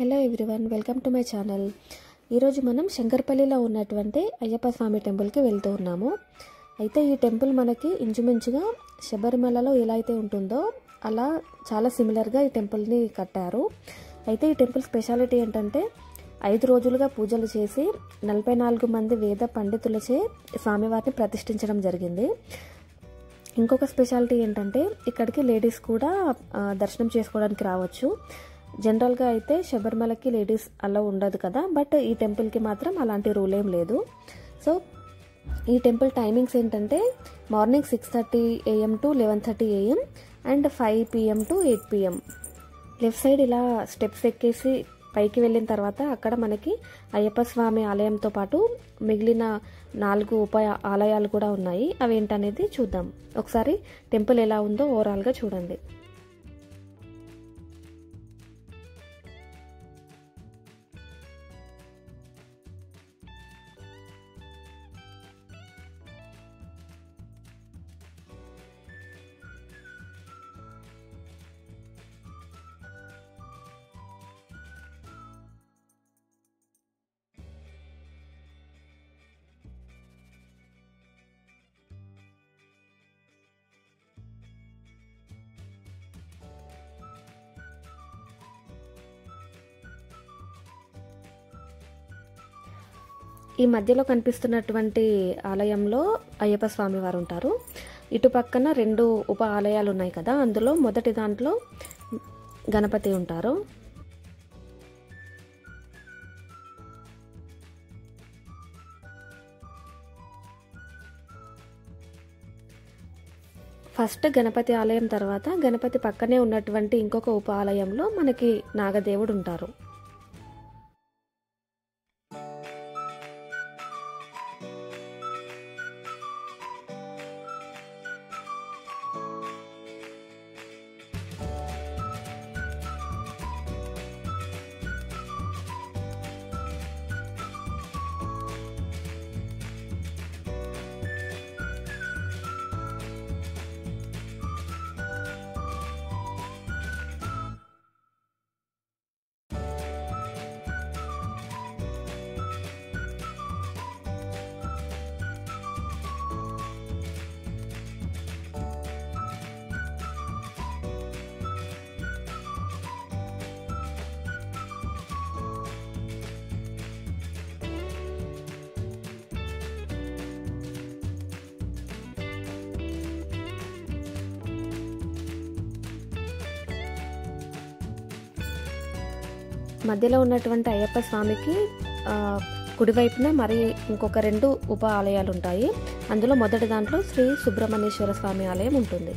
Hello everyone, welcome to my channel. ఈరోజు మనం శంకర్పల్లిలో ఉన్నటువంటి అయ్యప్ప స్వామి టెంపుల్కి వెళ్తూ ఉన్నాము. అయితే ఈ టెంపుల్ మనకి ఇంచుమించుగా శబరిమలలో ఎలా అయితే ఉంటుందో అలా చాలా సిమిలర్గా ఈ టెంపుల్ని కట్టారు. అయితే ఈ టెంపుల్ స్పెషాలిటీ ఏంటంటే 5 రోజులుగా పూజలు చేసి 44 మంది వేద పండితులచే స్వామివారిని ప్రతిష్ఠించడం జరిగింది. ఇంకొక స్పెషాలిటీ ఏంటంటే ఇక్కడికి లేడీస్ కూడా దర్శనం చేసుకోవడానికి రావచ్చు. జనరల్గా అయితే శబరిమలకి లేడీస్ అలా ఉండదు కదా, బట్ ఈ టెంపుల్కి మాత్రం అలాంటి రూల్ ఏం లేదు. సో ఈ టెంపుల్ టైమింగ్స్ ఏంటంటే morning 6:30 AM to 11:30 AM and 5 PM to 8 PM. Left side ఇలా స్టెప్స్ ఎక్కేసి పైకి వెళ్ళిన తర్వాత అక్కడ మనకి అయ్యప్ప స్వామి ఆలయంతో పాటు మిగిలిన 4 ఉప ఆలయాలు కూడా ఉన్నాయి. అవి ఏంటనేది చూద్దాం. ఒకసారి టెంపుల్ ఎలా ఉందో ఓవరాల్గా చూడండి. ఈ మధ్యలో కనిపిస్తున్నటువంటి ఆలయంలో అయ్యప్ప స్వామి వారు ఉంటారు. ఇటు పక్కన 2 ఉప ఆలయాలు ఉన్నాయి కదా, అందులో మొదటి దాంట్లో గణపతి ఉంటారు. ఫస్ట్ గణపతి ఆలయం తర్వాత గణపతి పక్కనే ఉన్నటువంటి ఇంకొక ఉప ఆలయంలో మనకి నాగదేవుడు ఉంటారు. మధ్యలో ఉన్నటువంటి అయ్యప్ప స్వామికి కుడివైపున మరి ఇంకొక 2 ఉప ఆలయాలు ఉంటాయి. అందులో మొదటి దాంట్లో శ్రీ సుబ్రహ్మణ్యేశ్వర స్వామి ఆలయం ఉంటుంది.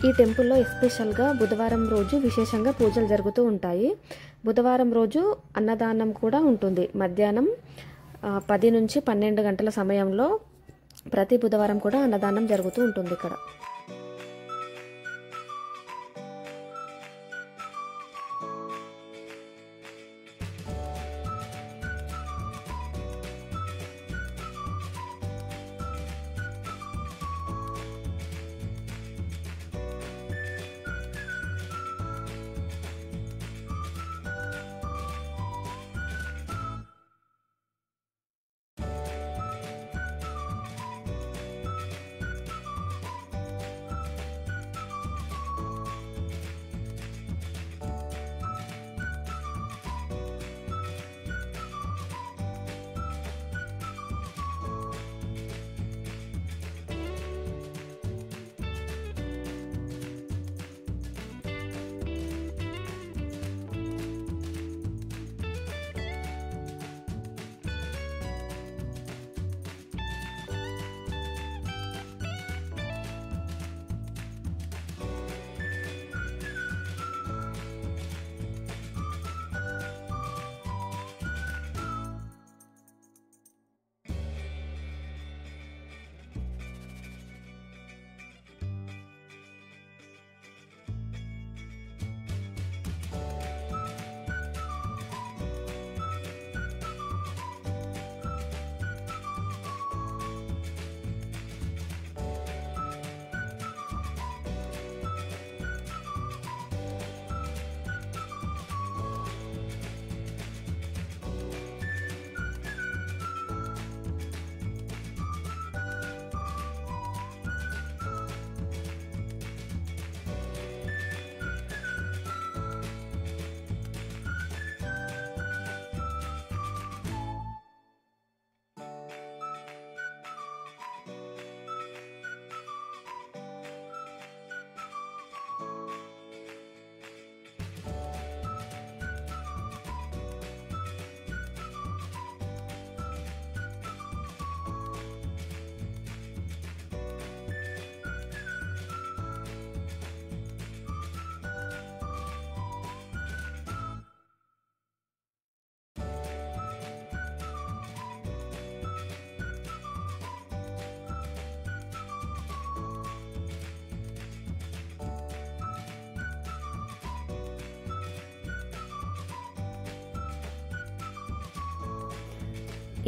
ఈ టెంపుల్లో ఎస్పెషల్గా బుధవారం రోజు విశేషంగా పూజలు జరుగుతూ ఉంటాయి. బుధవారం రోజు అన్నదానం కూడా ఉంటుంది. మధ్యాహ్నం 10 నుంచి 12 గంటల సమయంలో ప్రతి బుధవారం కూడా అన్నదానం జరుగుతూ ఉంటుంది ఇక్కడ.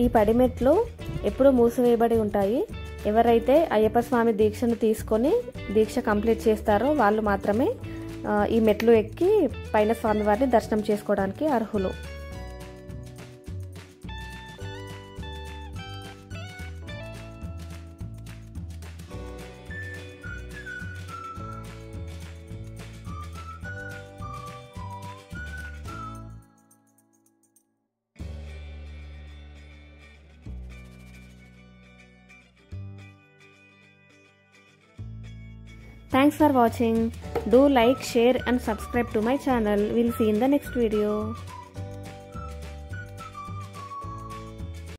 ఈ పడిమెట్లు ఎప్పుడూ మూసివేయబడి ఉంటాయి. ఎవరైతే అయ్యప్ప స్వామి దీక్షను తీసుకొని దీక్ష కంప్లీట్ చేస్తారో వాళ్ళు మాత్రమే ఈ మెట్లు ఎక్కి పైన స్వామివారిని దర్శనం చేసుకోవడానికి అర్హులు. Thanks for watching. Do like, share and subscribe to my channel. We'll see you in the next video.